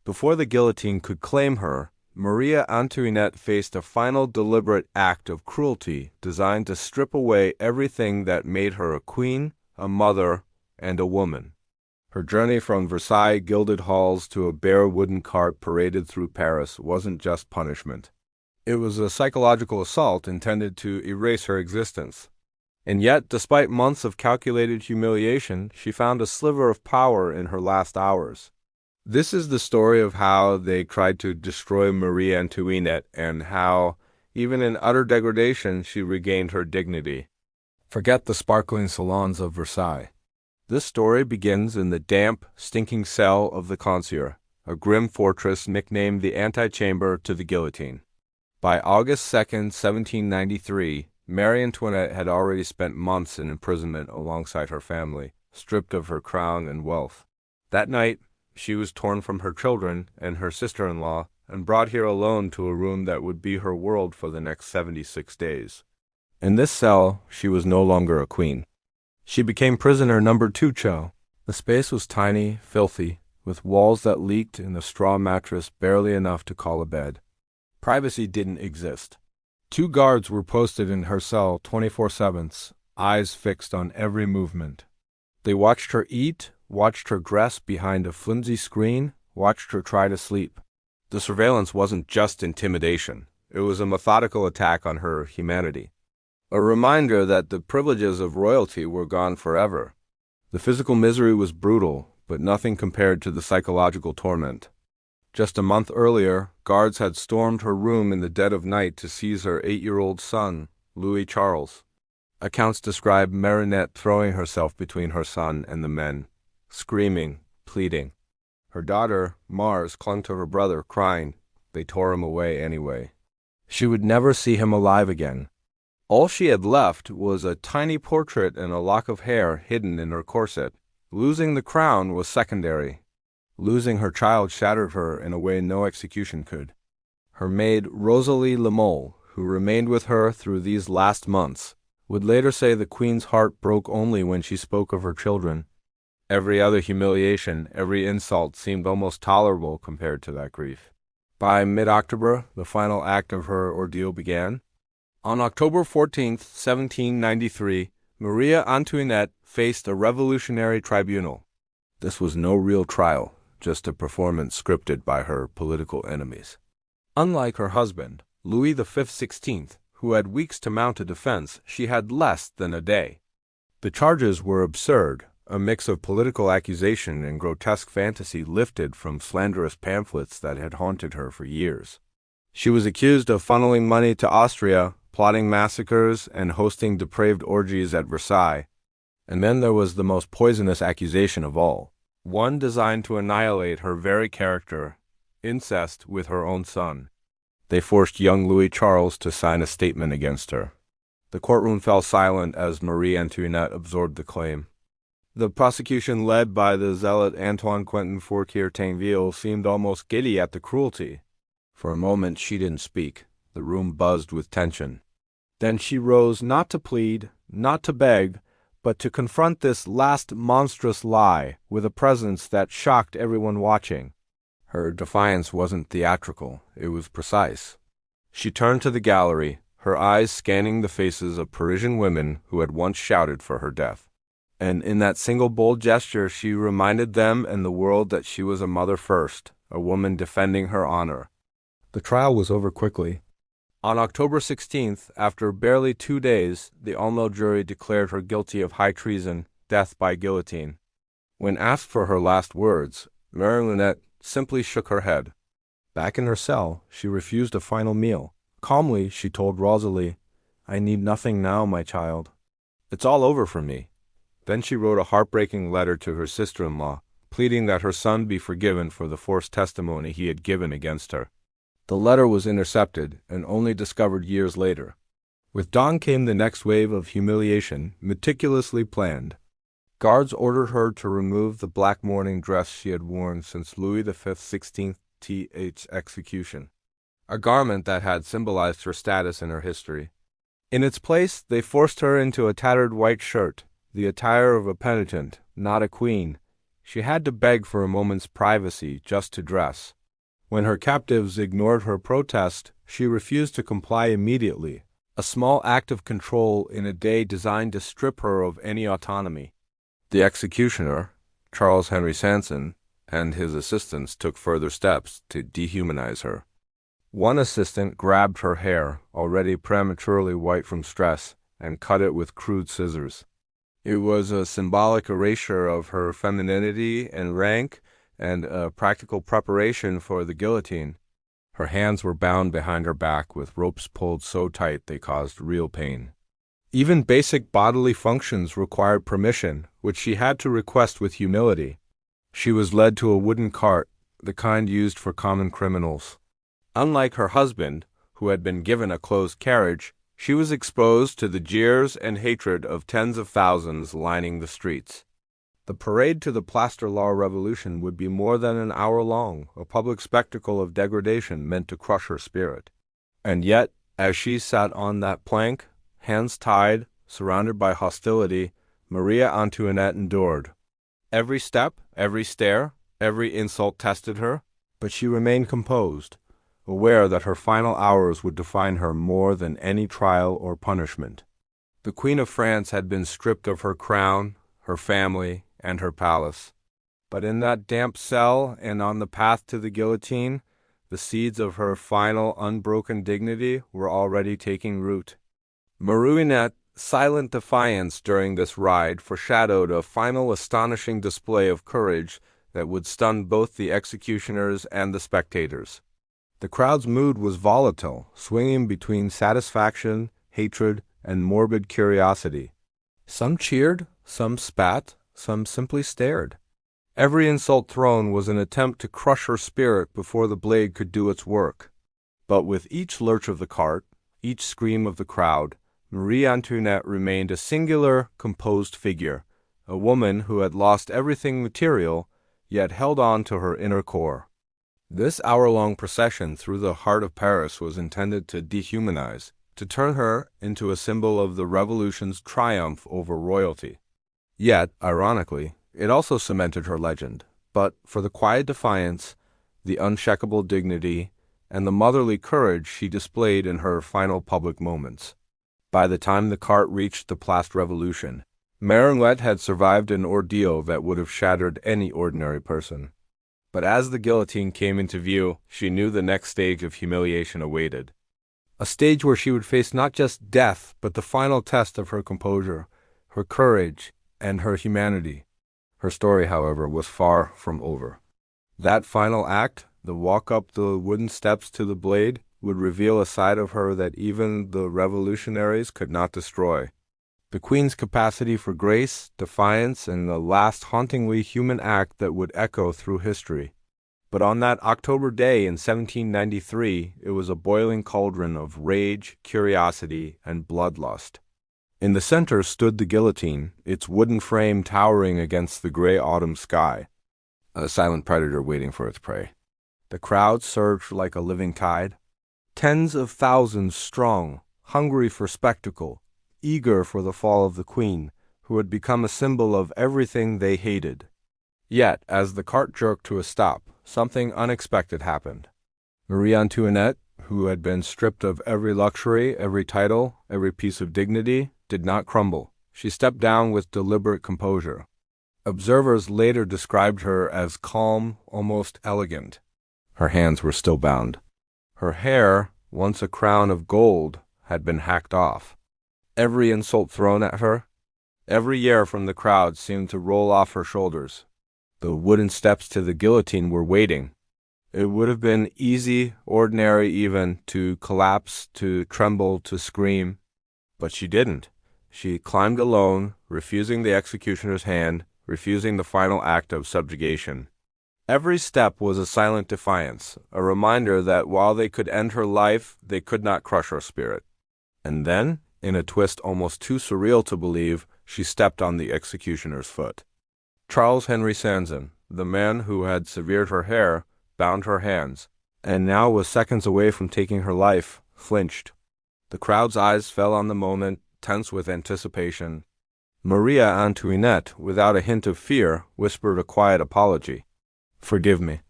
Before the guillotine could claim her, Marie Antoinette faced a final deliberate act of cruelty designed to strip away everything that made her a queen, a mother, and a woman. Her journey from Versailles gilded halls to a bare wooden cart paraded through Paris wasn't just punishment. It was a psychological assault intended to erase her existence. And yet, despite months of calculated humiliation, she found a sliver of power in her last hours. This is the story of how they tried to destroy Marie Antoinette and how, even in utter degradation, she regained her dignity. Forget the sparkling salons of Versailles. This story begins in the damp, stinking cell of the Conciergerie, a grim fortress nicknamed the antechamber to the guillotine. By August 2nd, 1793, Marie Antoinette had already spent months in imprisonment alongside her family, stripped of her crown and wealth. That night, she was torn from her children and her sister-in-law and brought here alone to a room that would be her world for the next 76 days. In this cell, she was no longer a queen. She became prisoner number 2 Cho. The space was tiny, filthy, with walls that leaked and a straw mattress barely enough to call a bed. Privacy didn't exist. 2 guards were posted in her cell 24/7, eyes fixed on every movement. They watched her eat, watched her dress behind a flimsy screen, watched her try to sleep. The surveillance wasn't just intimidation. It was a methodical attack on her humanity. A reminder that the privileges of royalty were gone forever. The physical misery was brutal, but nothing compared to the psychological torment. Just a month earlier, guards had stormed her room in the dead of night to seize her 8-year-old son, Louis Charles. Accounts describe Marinette throwing herself between her son and the men, screaming, pleading. Her daughter, Mars, clung to her brother, crying. They tore him away anyway. She would never see him alive again. All she had left was a tiny portrait and a lock of hair hidden in her corset. Losing the crown was secondary. Losing her child shattered her in a way no execution could. Her maid, Rosalie Lemole, who remained with her through these last months, would later say the queen's heart broke only when she spoke of her children. Every other humiliation, every insult seemed almost tolerable compared to that grief. By mid-October, the final act of her ordeal began. On October 14, 1793, Marie Antoinette faced a revolutionary tribunal. This was no real trial, just a performance scripted by her political enemies. Unlike her husband, Louis the 16th, who had weeks to mount a defense, she had less than a day. The charges were absurd, a mix of political accusation and grotesque fantasy lifted from slanderous pamphlets that had haunted her for years. She was accused of funneling money to Austria, plotting massacres, and hosting depraved orgies at Versailles. And then there was the most poisonous accusation of all, one designed to annihilate her very character, incest with her own son. They forced young Louis Charles to sign a statement against her. The courtroom fell silent as Marie Antoinette absorbed the claim. The prosecution led by the zealot Antoine Quentin Fouquier-Tinville seemed almost giddy at the cruelty. For a moment she didn't speak. The room buzzed with tension. Then she rose not to plead, not to beg, but to confront this last monstrous lie with a presence that shocked everyone watching. Her defiance wasn't theatrical, it was precise. She turned to the gallery, her eyes scanning the faces of Parisian women who had once shouted for her death. And in that single bold gesture she reminded them and the world that she was a mother first, a woman defending her honor. The trial was over quickly. On October 16th, after barely 2 days, the all-no jury declared her guilty of high treason, death by guillotine. When asked for her last words, Marie Antoinette simply shook her head. Back in her cell, she refused a final meal. Calmly, she told Rosalie, "I need nothing now, my child. It's all over for me." Then she wrote a heartbreaking letter to her sister-in-law, pleading that her son be forgiven for the forced testimony he had given against her. The letter was intercepted and only discovered years later. With dawn came the next wave of humiliation, meticulously planned. Guards ordered her to remove the black mourning dress she had worn since Louis XV's execution, a garment that had symbolized her status in her history. In its place, they forced her into a tattered white shirt, the attire of a penitent, not a queen, She had to beg for a moment's privacy just to dress. When her captives ignored her protest, she refused to comply immediately, a small act of control in a day designed to strip her of any autonomy. The executioner, Charles Henry Sanson, and his assistants took further steps to dehumanize her. One assistant grabbed her hair, already prematurely white from stress, and cut it with crude scissors. It was a symbolic erasure of her femininity and rank, and a practical preparation for the guillotine. Her hands were bound behind her back with ropes pulled so tight they caused real pain. Even basic bodily functions required permission, which she had to request with humility. She was led to a wooden cart, the kind used for common criminals. Unlike her husband, who had been given a closed carriage, she was exposed to the jeers and hatred of tens of thousands lining the streets. The parade to the Plaster Law Revolution would be more than an hour long, a public spectacle of degradation meant to crush her spirit. And yet, as she sat on that plank, hands tied, surrounded by hostility, Marie Antoinette endured. Every step, every stare, every insult tested her, but she remained composed, aware that her final hours would define her more than any trial or punishment. The Queen of France had been stripped of her crown, her family, and her palace. But in that damp cell and on the path to the guillotine, the seeds of her final unbroken dignity were already taking root. Marie Antoinette's silent defiance during this ride foreshadowed a final astonishing display of courage that would stun both the executioners and the spectators. The crowd's mood was volatile, swinging between satisfaction, hatred, and morbid curiosity. Some cheered, some spat, some simply stared. Every insult thrown was an attempt to crush her spirit before the blade could do its work. But with each lurch of the cart, each scream of the crowd, Marie Antoinette remained a singular, composed figure, a woman who had lost everything material, yet held on to her inner core. This hour-long procession through the heart of Paris was intended to dehumanize, to turn her into a symbol of the revolution's triumph over royalty. Yet, ironically, it also cemented her legend, but for the quiet defiance, the unshakable dignity, and the motherly courage she displayed in her final public moments. By the time the cart reached the Place Revolution, Marie Antoinette had survived an ordeal that would have shattered any ordinary person. But as the guillotine came into view, she knew the next stage of humiliation awaited. A stage where she would face not just death, but the final test of her composure, her courage, and her humanity. Her story, however, was far from over. That final act, the walk up the wooden steps to the blade, would reveal a side of her that even the revolutionaries could not destroy. The Queen's capacity for grace, defiance, and the last hauntingly human act that would echo through history. But on that October day in 1793, it was a boiling cauldron of rage, curiosity, and bloodlust. In the center stood the guillotine, its wooden frame towering against the gray autumn sky, a silent predator waiting for its prey. The crowd surged like a living tide, tens of thousands strong, hungry for spectacle, eager for the fall of the Queen, who had become a symbol of everything they hated. Yet, as the cart jerked to a stop, something unexpected happened. Marie Antoinette, who had been stripped of every luxury, every title, every piece of dignity, did not crumble. She stepped down with deliberate composure. Observers later described her as calm, almost elegant. Her hands were still bound. Her hair, once a crown of gold, had been hacked off. Every insult thrown at her, every yell from the crowd seemed to roll off her shoulders. The wooden steps to the guillotine were waiting. It would have been easy, ordinary even, to collapse, to tremble, to scream. But she didn't. She climbed alone, refusing the executioner's hand, refusing the final act of subjugation. Every step was a silent defiance, a reminder that while they could end her life, they could not crush her spirit. And then, in a twist almost too surreal to believe, she stepped on the executioner's foot. Charles Henry Sanson, the man who had severed her hair, bound her hands, and now was seconds away from taking her life, flinched. The crowd's eyes fell on the moment, tense with anticipation. Marie Antoinette, without a hint of fear, whispered a quiet apology. "Forgive me."